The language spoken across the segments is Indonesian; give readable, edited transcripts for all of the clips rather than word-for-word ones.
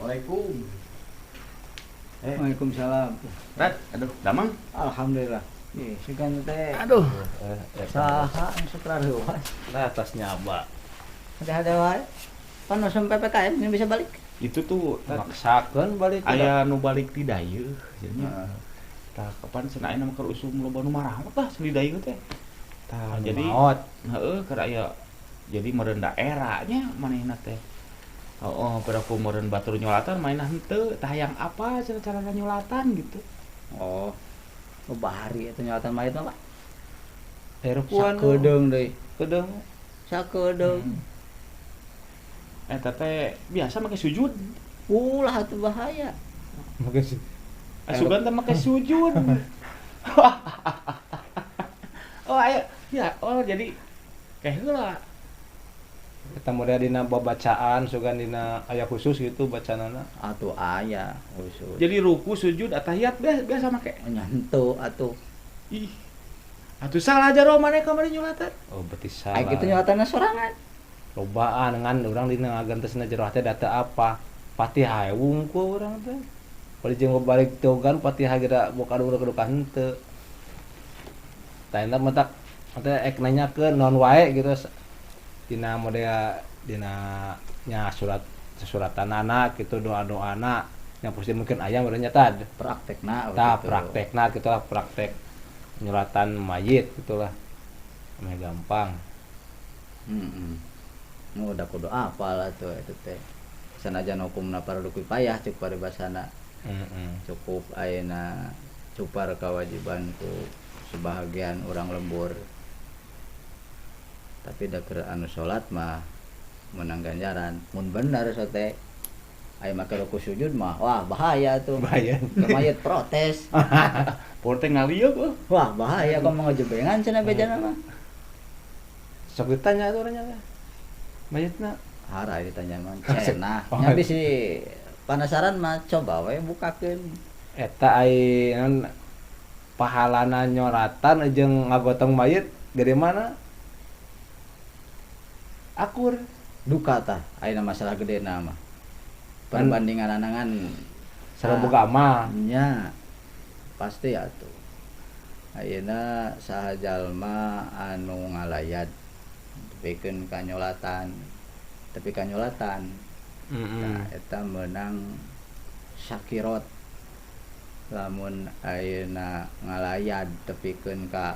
Assalamualaikum. Waalaikumsalam. Rat, aduh, damang. Alhamdulillah. Ih, sigan teh. Aduh. Saha anu saklar heuas. Nah, tasnya Abah. Hade-hade wae. Pan sampai PPKM ini bisa balik. Itu tuh maksakeun balik aya nu balik di dayeuh. Heeh. Tah kapan cenah ayeuna mah keur usum loba nu marawat tah di dayeuh teh. Tah jadi maot heeh keur aya jadi meureun daerahnya manehna teh. Oh, peraku meureun batur nyolatan mainan henteu, tah hayang apa cara nyolatan gitu. Oh. Bahari eta nyolatan mayit mah, Pak. herukuan Sakedeung deui. kedeung Sakedeung. Eta teh biasa make sujud. Ulah atuh bahaya. mungkin Asugan teh make sujud. Oh, aya ya, oh jadi kayak heula. kita model dina babacaan sugan dina aya khusus gitu bacaanana Atuh aya khusus. Jadi ruku, sujud, atahiyat biasa make. Nya henteu atuh. Ih. Atuh salah aja roh maneh kamari nyolatan. oh berarti Ai salah kitu nyolatanna sorangan. lobaan ngan urang dina ngagentesna jero teh data apa Fatihah wungkul urang teh bari jeung balik togan Fatihah geura boka duka henteu tah eta mah tak teh ek nanyakeun naon wae gitu dina model dina nya suratan gitu doa-doana yang pasti mungkin aya meureun nya tah Praktekna praktekna gitulah praktek nyolatan mayit gitulah mah gampang. Heeh. Nu udah kudu apal atuh eta teh. Sanajan hukumna fardu kifayah cuk paribasana. Cukup ayeuna cupar kewajiban ku sebahagian orang lembur. Tapi da keur anu salat mah menang ganjaran. Mun bener sote aya make ruku sujud mah wah bahaya tuh. Bahaya. Mayit protes. Poe teh ngalieu keuh. Wah bahaya kok mengejebengan cenah bejana mah. Sok ditanya tuh orangnya mayitna Hara ditanya mah cenah. Nya bisi penasaran mah coba we bukakeun. eta ai naon pahalana nyoratan jeung ngagotong mayit gede mana akur Duka tah ayeuna masalah gedena mah. Perbandingan anangan sareng boga amal nya pasti atuh. Ayeuna saha jalma anu ngalayat tepikeun kanyolatan. Tapi kanyolatan nah eta meunang syakirot. Lamun ayeuna ngalayat tepikeun ka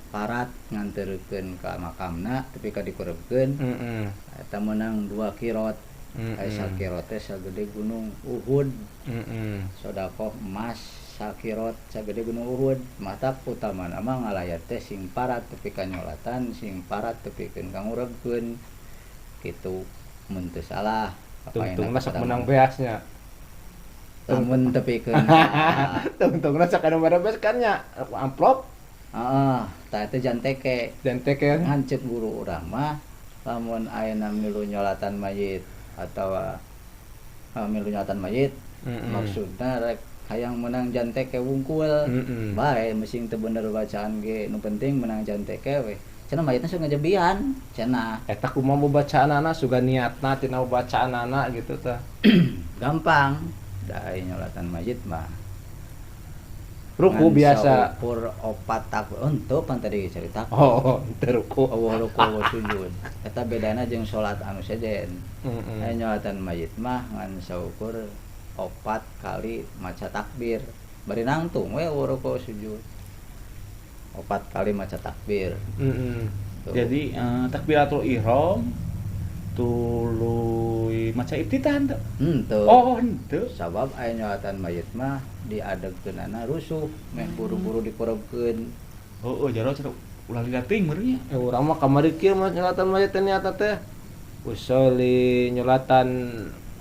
parat nganterkeun ka makamna tapi ka dikurebkeun eta meunang 2 kirot. Aya sakirot teh sagede gunung Uhud. Sedekah emas sakirot sagede gunung Uhud. Mata utamana mah ngalayat teh sing parat tepi kanyolatan, sing parat tepikeun ka ngurebkeun. Kitu mun teu salah. tungtungna sok menang beasnya Lamun tepikeun tungtungna sok anu beres kan nya amplop heeh, tah teh jan teke. dan teke Ngancet guru urang mah lamun ayeuna milu nyolatan mayit atau milu nyolatan mayit maksudna rek hayang menang jan teke wungkul bae meusing teu bener bacaan ge nu penting menang jan teke we cenah mayitna sok ngajebian cenah eta kumaha bacaanana suga niatna tina bacaanana gitu tah gampang da nyolatan mayit mah ruku ngan biasa saukur 4 takbir henteu pan tadi cerita teu ruku Allah ruku wa sujud eta bedana jeung salat anu sejen. Aya nyolatan mayit mah ngan saukur 4 kali maca takbir bari nangtung we ruku sujud 4 kali maca takbir. Tuh. Jadi takbiratul ihram tuluy maca iftitah henteu. Henteu. Oh, henteu. Sabab aya nyolatan mayit mah diadegkeunana rusuh meh buru-buru dikurebkeun. Oh, jaro cenah ulah lilating meureun nya. urang mah kamari kieu mah nyolatan mayit teh niatna teh usoli nyolatan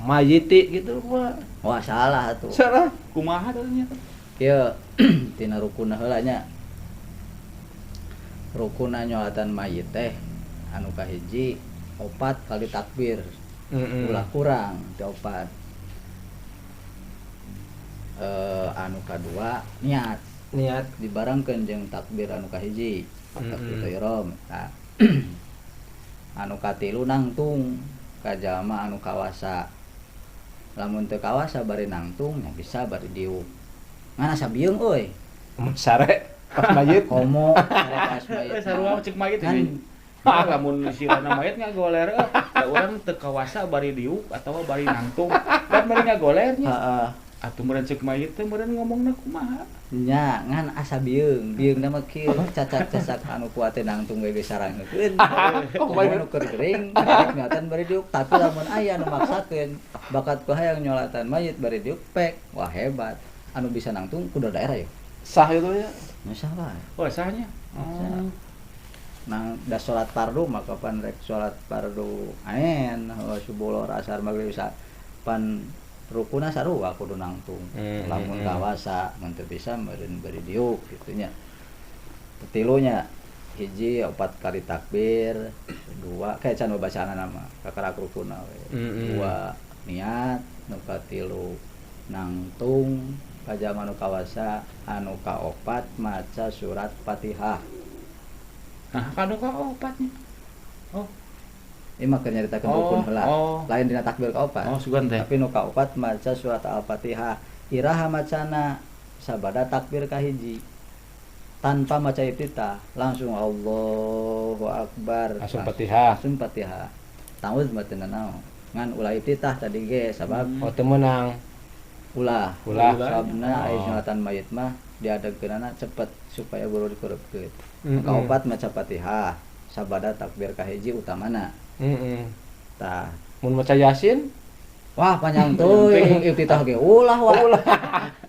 mayiti gitu mah Wah salah atuh. salah Kumaha teh nya? Kieu tina rukuna heula nya. Rukuna nyolatan mayit teh anu kahiji 4 kali takbir. Ulah kurang teh 4. Anu kadua niat dibarengkeun jeung takbir anu kahiji takbiratul ihram. Nah, anu katilu nangtung ka jalma anu kawasa lamun teu kawasa bari nangtung nya bisa bari diuk ngana sabieung euy Mun sare pas mayit. komo sare pas mayit Sarua cek mayit kan ini. Nah, lamun sirana mayit ngagoler da urang teu kawasa bari diuk atawa bari nangtung. Dan bari ngagolernya. heeh Atuh meureun cek mayit teh meureun ngomongna kumaha? nya ngan asa bieung mah kieu cacak-cacak anu kuat teh nangtung we sarangkeun nu keur gering ngatan bari diuk tapi lamun aya anu maksakeun bakat ku hayang nyolatan mayit bari diuk pek wah hebat anu bisa nangtung kudu daerah ya Sah itu ya. masalah Oh, sahnya. Oh. nang da salat fardu maka pan rek salat fardu aen subuh lohor asar magrib isya pan rukuna sarua kudu nangtung lamun kawasa mun teu bisa meureun bari diuk kitu nya tilunya hiji 4 kali takbir dua kayak can bacaan nama kakara rukuna we dua niat nu katilu nangtung kajama nu kawasa anu kaopat maca surat Fatihah. Nah, kanu ka opatnya. Oh, Ieu mah keur nyaritakeun rukun heula. Lain dina takbir kaopat. oh sugan teh. Tapi nu kaopat maca surat Al-Fatihah. Iraha macana sabada takbir kahiji. Tanpa maca iftitah, langsung Allahu Akbar. Langsung Fatihah. Langsung Fatihah. Ta'awudz mah teu naon. Ngan ulah iftitah tadi ge sabab Oh teu meunang. ulah. Ulah. Sabna aya Oh. nyolatan mayit mah diadegkeunana cepet supaya buru dikurepkeun. Mm-mm. Kaopat maca Fatihah. Sabada takbir kahiji utamana. Tah Mun maca Yasin, wah panjang tuh iftitah ge ulah wah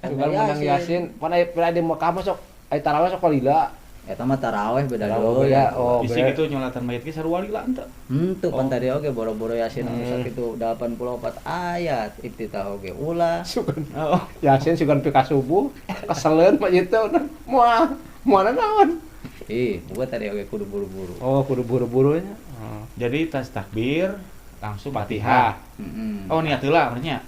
juga menang Yasin. Pan aya di Mekah mah sok aya tarawih sok kalila. eta mah tarawih beda Tarawih deui beda. Oh, Isi beda. gitu nyolatan mayit ge sarua lila henteu. henteu pan Oh. tadi oge boro-boro Yasin anu sakitu 84 ayat iftitah oge ulah Sugan Oh, Yasin sugan pika subuh, keseleun mah ieu teh moal naon. buat tadi oge kudu buru-buru Oh, kudu buru-burunya. jadi tas takbir langsung Fatihah. heeh Oh, niat heula artinya.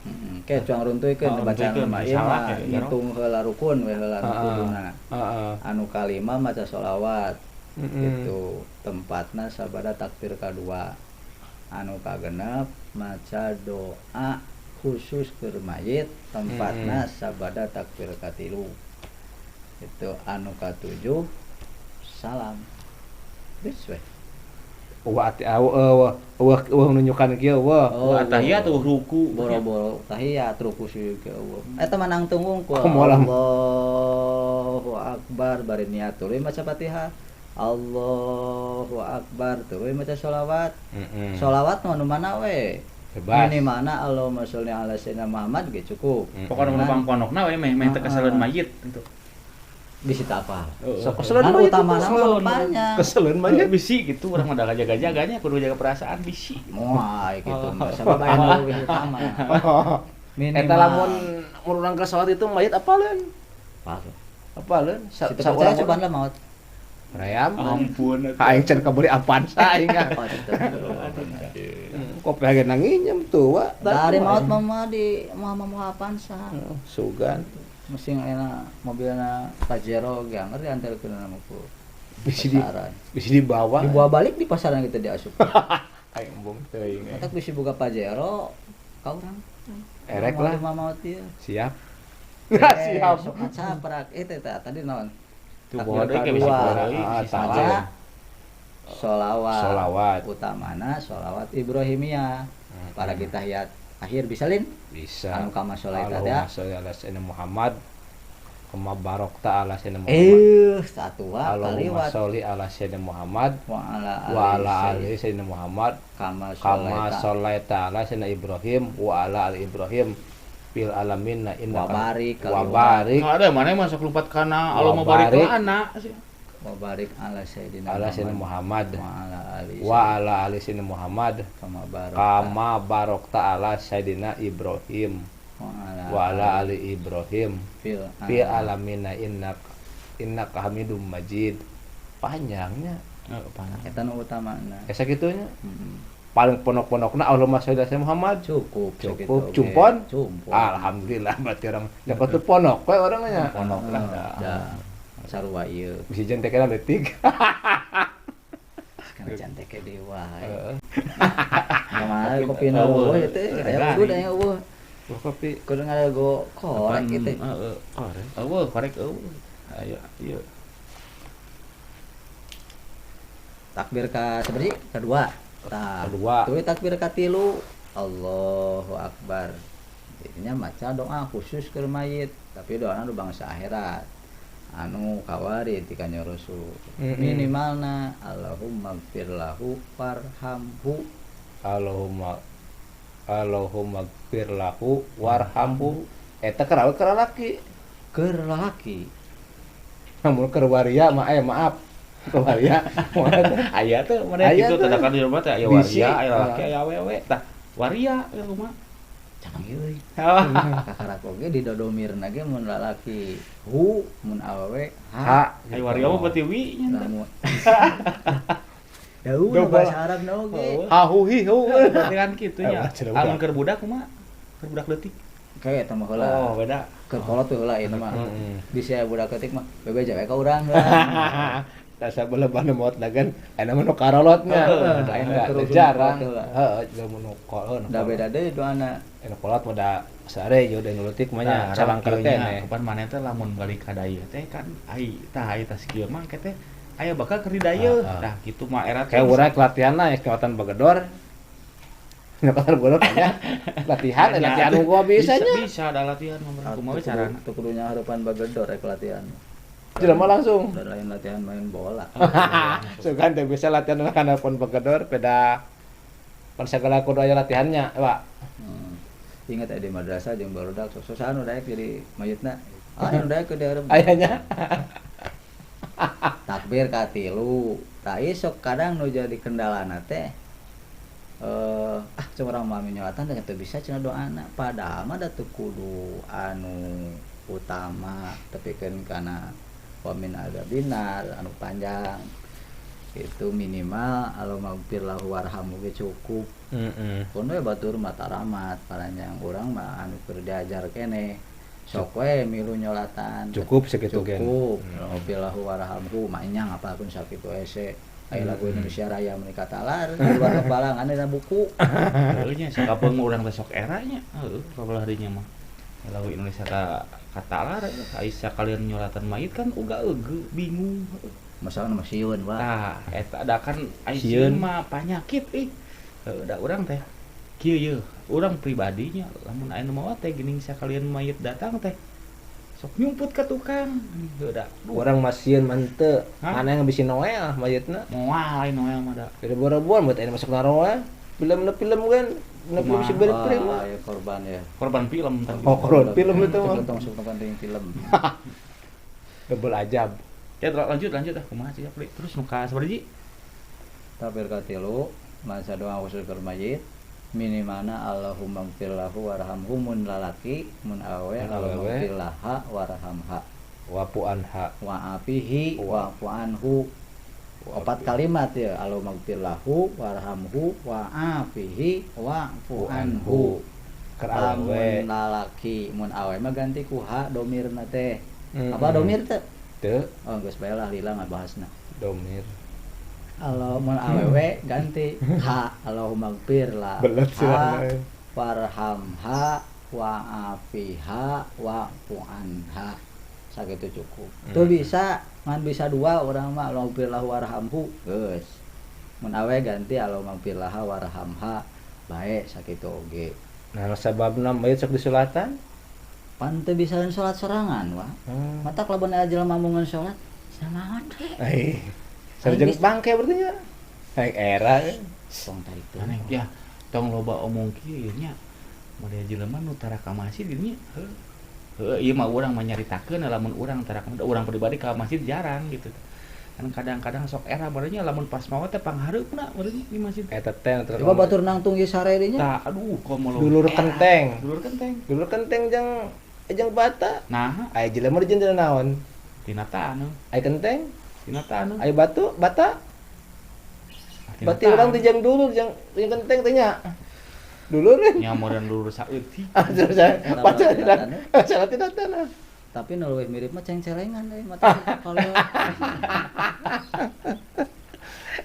ke cuang runtuykeun Oh, bacaan runtuykeun, mah ieu salah mah ya, Jaro. ngitung heula rukun we heula nu Heeh. kuduna Heeh. anu kalima maca sholawat Heeh. itu tempatna sabada takbir kadua anu kagenep maca doa khusus keur mayit tempatna sabada takbir katilu itu anu katujuh salam geus we nunjukan kieu wah. Oh, tahiyat tuh ruku. boro-boro tahiyat ruku sih ke Allah eta mah nang tunggung ku Moal. Allahu akbar bari niat tuluy maca Fatihah Allahu akbar tuluy maca sholawat sholawat mah nu mana we Bebas. ini mana Allahumma sholli ala sayyidina Muhammad ge cukup Pokoknya numpang pondokna we meh teu kasaleun mayit gitu. bisa apa Sok keseleun kan mah itu utama keseleun. nama banyak Keseleun mah Banyak bisi gitu urang mah da jaga-jaganya kudu jaga perasaan bisi. moal gitu sabab aya nu lebih utama Eta lamun urang ke salat itu mayit apaleun? Apaleun? Situ percaya cobaan lah maut. Rayam. Ampun. Aing can kabeli apaan saing ah. Oh, itu. Kopi hage nanginjem tuh wa. Dari maut mama di mama apaan sah. Sugan. Mesin enak mobilna Pajero ge angger diantarkeun nama ku. Bisa dibawa. Dibawa balik di pasaran kita diasup. Aing embung teuing. Eta bisa boga Pajero ka urang. Erek lah. Mama maut ieu. Siap. Siap. Sok maca perak eta tadi naon? Tuh bawa deui ke Kedua. bisa bawa deui Ah, si tah. saja. Sholawat. Utamana sholawat Ibrahimiyah. Para kita tahiyat akhir bisa lin? Bisa. Anu kama sholawat Allahumma sholli ala sayyidina Muhammad. Kama barakta ala sayyidina Muhammad. Satu wa Allahumma kaliwat sholli ala sayyidina Muhammad wa wa ala ali sayyidina Muhammad kama kama sholawat sholaita ala sayyidina Ibrahim wa ala ali Ibrahim fil alamin wa barik wa barik Kalau ada mana masuk lompat kana Allah mau barik ke anak sih. wa barik ala sayyidina ala sayyidina Muhammad wa wa ala ali sayyidina Muhammad kama barak kama barakta ala sayyidina Ibrahim wa ala ali Ibrahim fil fil alamin innaka hamidum majid. Panjangnya eta nu utamana esa kitunya paling ponok-ponokna Allahumma sholli ala sayyidina Muhammad cukup Cukup. Cumpon? cumpon alhamdulillah berarti orang dapat tuh ponok we orangnya Ponok lah da sarua ieu bisa jentekeun detik kana cantik dewa Heeh. kemarin kopi nu eueuh teh aya kudu aya eueuh Wah, kopi. kudu ngadago korek gitu. Korek. Eueuh, korek eueuh. Aya ieu. Takbir ka sabari? Kedua. Tah. Kedua. Tuluy takbir ka tilu. Allahu Akbar. Jadinya maca doa khusus ke mayit, tapi doana nu bangsa akhirat. Anu kawari ti kanjeng Rasul. Minimalna Allahumma gfir lahu warhamhu. Allahumma gfir lahu warhamhu. Eta kerawe keur lalaki. Keur lalaki. Namun keur waria mah maaf. Keur waria. Aya teh mana Aya kitu teh. tadakan di rumah teh aya Bisi. waria, aya lalaki, aya awewe. Tah, waria ya rumah. Jangan euy. Oh. Kakarak oge didodomirna ge mun lalaki hu, mun awewe Ha. Aya waria mah berarti wi nya. Lamun Daun Double. bahasa Arab na oge. Hahuhi hu. Berarti kan kitu nya. Ah, cenah budak. Lamun keur budak kumaha? Keur budak leutik. Kayak eta mah heula. Oh, beda. Keur kolot teh heula ieu mah. Heeh. Bisa budak ketik mah bebe jawe ka urang heula. Tasa beleban maot nagan aya mah nu karolotnya. Heeh, Aya aya nu terus jarang. nu kolot Heeh, jeung nu kolot. Da beda deui doana. Anu kolot mah da sare jeung da leutik mah nya Tah, calangkar kieu nya, keneh. kapan maneh teh lamun balik ka dayeuh teh kan ai tah ai tas kieu mah teh aya bakal keur di dayeuh. Tah kitu mah era teh Kayak urang latihanna ya kekuatan bagedor. Nyokot bola nya latihan latihan gua bisa nya. Bisa ada latihan mah kumaha carana. Teu kudu harapan bagedor rek latihan. Jelema langsung. Dan lain latihan main bola. Sugan teh bisa latihan kana pun bagedor beda pan sagala kudu aya latihannya, Pak. Ingat di madrasah jeung barudak sososan udah jadi mayitna. Anu daek ke daerah. Ayahnya. Takbir ka tilu. Tah ieu sok kadang nu jadi kendalana teh curang mami nyolatan teh teu bisa cenah doana. Padahal mah da teu kudu anu utama tepikeun kana wa min adabinar anu panjang. Itu minimal Allahumma lahu warhamhu ge cukup. Heeh. Pun we batur mata rahmat paranjang urang mah anu keur diajar keneh. Sok we milu nyolatan. Cukup segitu gen. Cukup. Lahu warhamhu manyang apapun sakitu ese. Aya lagu Indonesia Raya menika talar di luar kepala nganena buku. Heuh nya sakapeung urang teh sok era nya. Heuh kabelah dinya mah. Lagu Indonesia ka katalar Aisyah kalian nyolatan mayit kan uga eueuh bingung. Masalah mah sieun wa. Tah eta da kan Sieun. Aisyah mah panyakit da urang teh kieu yeuh urang pribadinya lamun aya nu maot teh geuning sakalian mayit datang teh sok nyumput ka tukang heuh da Orang masieun mah teu. Hah? Mana yang bisi Noel mayitna. moal lain noel mah da Kada boro-boro buat aya masuk na Noel. Film kan. Na film si beri Wah, ya korban ya. korban film tadi Oh, korban film itu mah. Tong masuk nonton film. Double ajab. ya lanjut ah kumaha sih Apri? Terus nu ka sabaraha ji Takbir ka tilu, maca doa khusus keur mayit. Minimalna Allahumma gfir lahu warhamhu mun lalaki, mun awewe Mun Allahumma awewe. gfir laha warhamha. Wapu anha. Wa afihi wa anhu. Opat kalimat ya Allahumma gfir lahu warhamhu wa afihi wa anhu. Kerawe. Mun lalaki, mun awewe mah ganti ku ha domirna teh. Apa domir teh? Teu Oh, geus bae lah lila ngabahasna. domir. Allah mun awewe ganti ha Allahumma gfir lah Belet sih ha lah. warhamha wa afiha wa anha sakitu cukup. Tuh bisa ngan bisa dua orang mah Allahumma gfir lahu warhamhu geus. Mun awewe ganti Allahumma gfir laha warhamha bae sakitu oge. Nah, sababna mayit sok disulatan. Pan teu bisa salat sorangan wah. Mata kalau bener jelema mungun salat samaon we. Ai. Sareng bangke berarti nya. Haek era. Tong tarik teu. aneh ya tong loba omong kieu nya model jelema nu tara ka masjid dinya heuh ieu mah urang mah nyaritakeun lamun urang tara ka urang pribadi ka masjid jarang gitu kan kadang-kadang sok era barunya lamun pas maot teh panghareupna barunya di masjid Eta teh terus. Coba batur nangtung ieu sare dinya. tah aduh komo Dulur kenteng. dulur kenteng Dulur kenteng jeung bata. nah Aya jelema jeung naon? tina tanu Aya kenteng, tina tanu aya bata. Berarti urang teh jeung dulur jeung kenteng teh nya. Dulur kan. nya modern dulur saeutik Terus baca tidak. Salah tidak tanah. Tapi nu leuwih mirip mah ceng-celengan deui mata kalau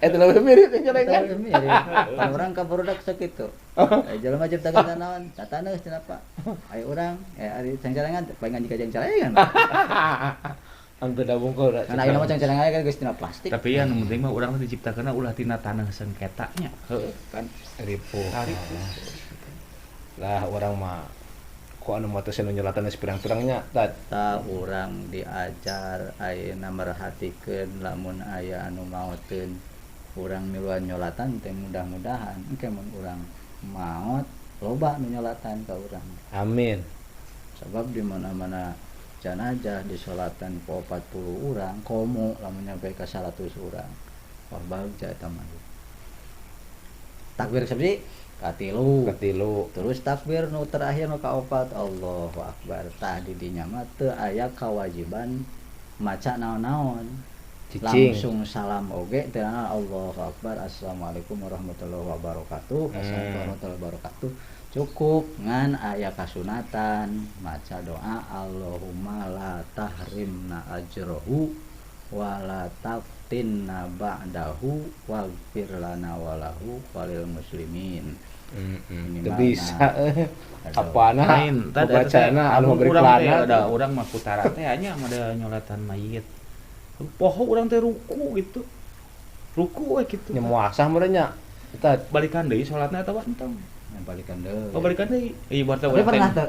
Eta lebih mirip yang celengan. Eta mirip. Pan urang ka barudak sakitu. Jelema ciptakeun naon? Tataneus cenah Pak. Aya urang, ari cengcelengan palingan jika cengcelengan. Hampir da bungkul. Karena ayeuna mah cengcelengan kan geus tina plastik. Tapi ya nu penting mah urang teh diciptakeunna ulah tina tanah sengketa nya. Heuh kan. Ripuh. Ripuh. Lah orang mah ku anu mah teh nu nyelatan pirang-pirangnya tad. Ta urang diajar ayeuna merhatikeun lamun aya anu maotkeun urang miluan nyolatan teh mudah-mudahan engke mun urang maot loba nu nyolatan ka urang. Amin. Sebab di mana-mana jenazah disolatan ku 40 urang komo lamun nyampe ka 100 urang. Wah bagja eta mah. Takbir sabdi katilu. Terus takbir nu terakhir nu kaopat Allahu Akbar. Tah di dinya mah teu aya kewajiban maca naon-naon. Cicing. Langsung salam oge teu Allahu Akbar. Assalamualaikum warahmatullahi wabarakatuh. Assalamualaikum warahmatullahi wabarakatuh. Cukup ngan aya kasunatan maca doa Allahumma la tahrimna ajrohu wa la taftinna ba'dahu waghfir lana walahu walil muslimin. Teu bisa apana Lain bacana anu beri kelana ada urang mah kutara teh anya ada nyolatan mayit. Poho urang teh ruku gitu. Ruku we kitu. nya muasah merenya eta Balikan deui salatna eta entong. Yang balikan deui. Oh balikan deui. Ibaratna Tapi urang teh. pernah teu?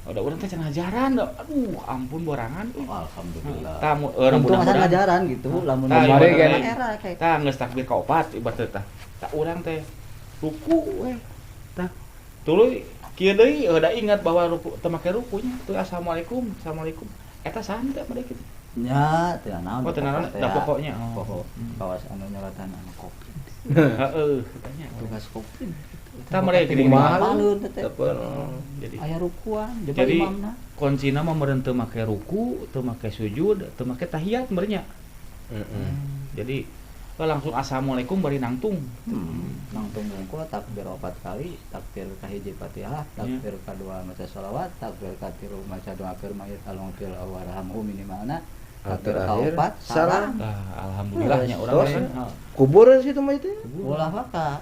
Ada urang teh cenah ajaran da. Aduh ampun borangan. Alhamdulillah. Tamu Untung asa ngajaran gitu lamun Tah, kemarin ibaratna kan teh. era kayak Tah geus takbir ka 4 ibaratna tah. Tah urang teh ruku we. Tah tuluy kieu deui da ingat bahwa ruku teu make rukunya. Teu assalamualaikum, assalamualaikum. Eta santai mah kitu. nya teu naon. Oh teu naon da pokoknya. Pokok kawas anu nyolatan anu kopi. Heeh, katanya. Tugas kopi. Tah mereka gini Kumaha mahal. Palun teh. Jadi Aya rukuan, jeung Jadi, imamna. kuncina mah meureun teu make ruku, teu make sujud, teu make tahiyat beurnya. Jadi langsung assalamualaikum bari nangtung. Nangtung bungkul takbir 4 kali, takbir ka hiji Fatihah, takbir kadua maca shalawat, takbir katilu maca doa keur mayit alungkil warhamhu minimalna. Takbir Terakhir, kaopat salam. Alhamdulillahnya urang Terus? kan. kubur situ mah itu Ulah maka.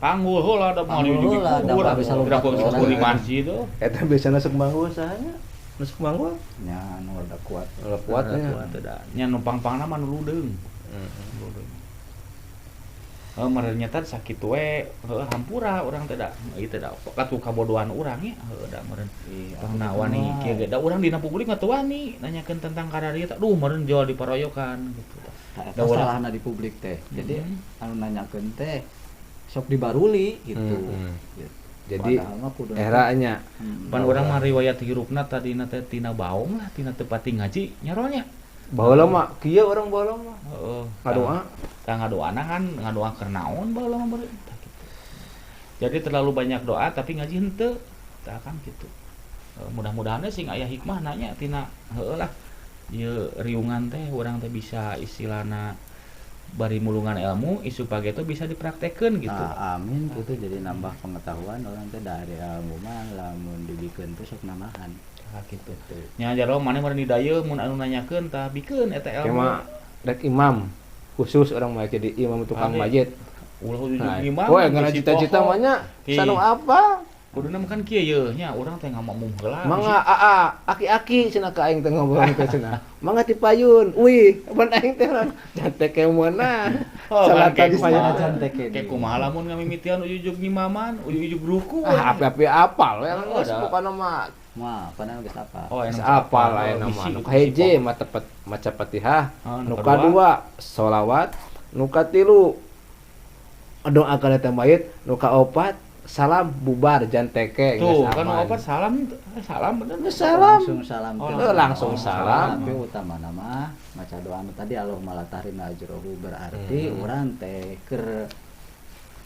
Panggul heula da mah Panggul di heula, da kubur. mah bisa lompat Tidak orang. di masjid tuh. eta biasana sok manggu sahanya nusuk manggu Nya anu rada kuat. kalau kuatnya Kuat da. Nya numpang-pangna mah nu ludeung. Meureun nyata sakit we, hampura urang teh da. Ieu teh da katu kabodohan urang nya, da meureun. Pangna wani kieu ge da urang dina publik mah teu wani nanyakeun tentang kadarieu teh. Duh meureun jual diparoyokan gitu. Eta salahna di publik teh. Jadi anu nanyakeun teh sok dibaruli gitu. jadi Padahal mah kudu eranya Pan urang mah riwayat hirupna tadina teh tina baong lah, tina teu pati ngaji nyaronya. baheula mah kieu urang baheula mah Heeh. ngadoa Tah ngadoana kan ngadoa keur naon baheula mah beureun tah kitu. Jadi terlalu banyak doa tapi ngaji henteu. Tah kan kitu. Mudah-mudahan sing aya hikmah nanya tina heueuh lah. Ieu riungan teh urang teh bisa istilahna bari mulungan ilmu isu page itu bisa dipraktekkeun gitu. amin gitu jadi nambah pengetahuan orang teh dari ilmu mah lamun dibikeun teh sok nambahan. Tah gitu. Nya jaro maneh meureun di dayeuh mun anu nanyakeun tah bikeun eta ilmu. cuma rek imam khusus orang mah jadi imam tukang Ade. masjid Ulah ujug nah imam. poe ngana cita-cita mah nya sanu apa Kuduna mah kan kieu yeuh nya urang teh ngomong heula. mangga aki-aki cenah ka aing teh ngobrol teh cenah mangga ti payun wih ban aing teh jantek ke meunah salatan di payun Kayak kumaha lamun ngamimitian ujug ngimaman, ujug ruku. api-api apal we Oh, geus ada. pokona mah Mah panah geus apa? Oh, geus enak apal apa? aya nama Bisi, nu bisi kahiji pokok. mah tepet maca Fatihah Nu nu kadua sholawat nu katilu doa ka eta mayit nu kaopat salam bubar janteke Tuh, kan opat salam bener. Geus salam Langsung salam Oh, teh. langsung Oh, salam. Tapi utama nama maca doa anu tadi Allahumma la tahrimna ajrohu berarti urang teh keur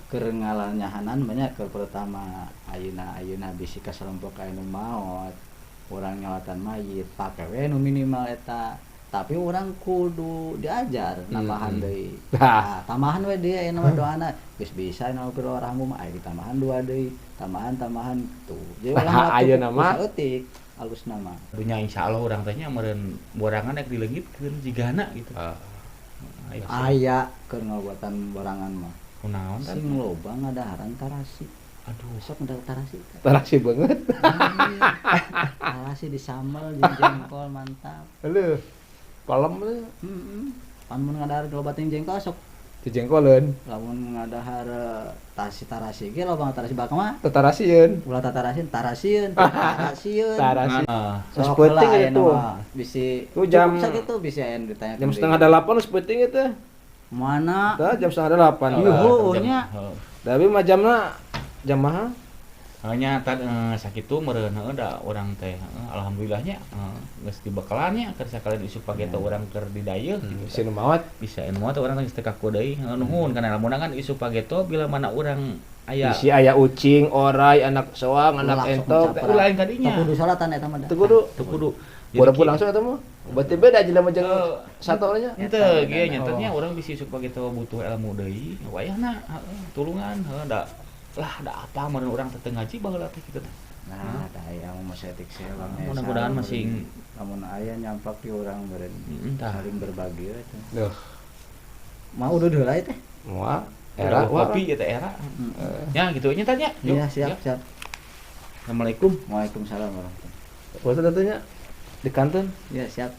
ngalanyahanan banyak keur pertama ayeuna bisi kasalempok anu maot urang nyolatan mayit pake we nu minimal eta tapi urang kudu diajar nambahan deui. Nah, tambahan we dia aya nama doana geus bisa anu keur rahmu mah aya ditambahan 2 deui tambahan tuh jadi urang Ayeuna mah eutik alus nama Dunya insyaallah urang teh nya meureun borangan rek dileungitkeun jigana gitu. Aya keur ngobatan borangan mah. Kunaon kan? Sing loba ngadaharan tarasi. Aduh, Sok ngedak tarasi. Tarasi banget. Tarasi disambal jeung jengkol mantap. Heuh. Palem teh Heeh. Pan mun ngadahar obat yang jengkol sok dijengkoleun. lamun ngadahar tarasi ge loba tarasi bakal mah. Tarasieun. Ulah tarasieun, tarasieun. Tarasi. Nah, Geus Sok peuting lah itu. aya mah bisi Tuh jam- sakitu bisi aya ditanya. Jam 7:30 geus peuting itu. Mana? Tah jam 7:30. Iya, heuh nya. Tapi mah jamna jam mahal. Hanya sakitu meureun da urang teh alhamdulillahnya geus dibekalannya keur sakalian isu pageto urang keur didayeuh gitu. Bisa nu maot. Bisa anu mah urang geus teu kaku deui nuhun kana lamun kan isu pageto bila mana urang aya Isi aya ucing, orai, anak soang, anak Langsung entok. mencapai. lain kadinya. Kudu salatan eta mah. Teu kudu. Teu kudu. Udah pulang langsung eta mah. Berarti beda jelema jeung satu nya. Henteu ge nyatanya urang bisi isu pageto butuh ilmu deui. Wayahna tulungan da lah da apa meureun urang teh ngaji baheula teh kitu teh. Nah, da aya mah setik selang. Mudah-mudahan masing lamun aya nyampak di urang beureun. Tah. Saling berbagi we teh. Duh, Mau udah heula teh. moal Era era kopi eta era. Ya gitu nya tanya. Iya, siap. Assalamualaikum. Waalaikumsalam warahmatullahi. Puasa datanya di kantin. Ya, siap.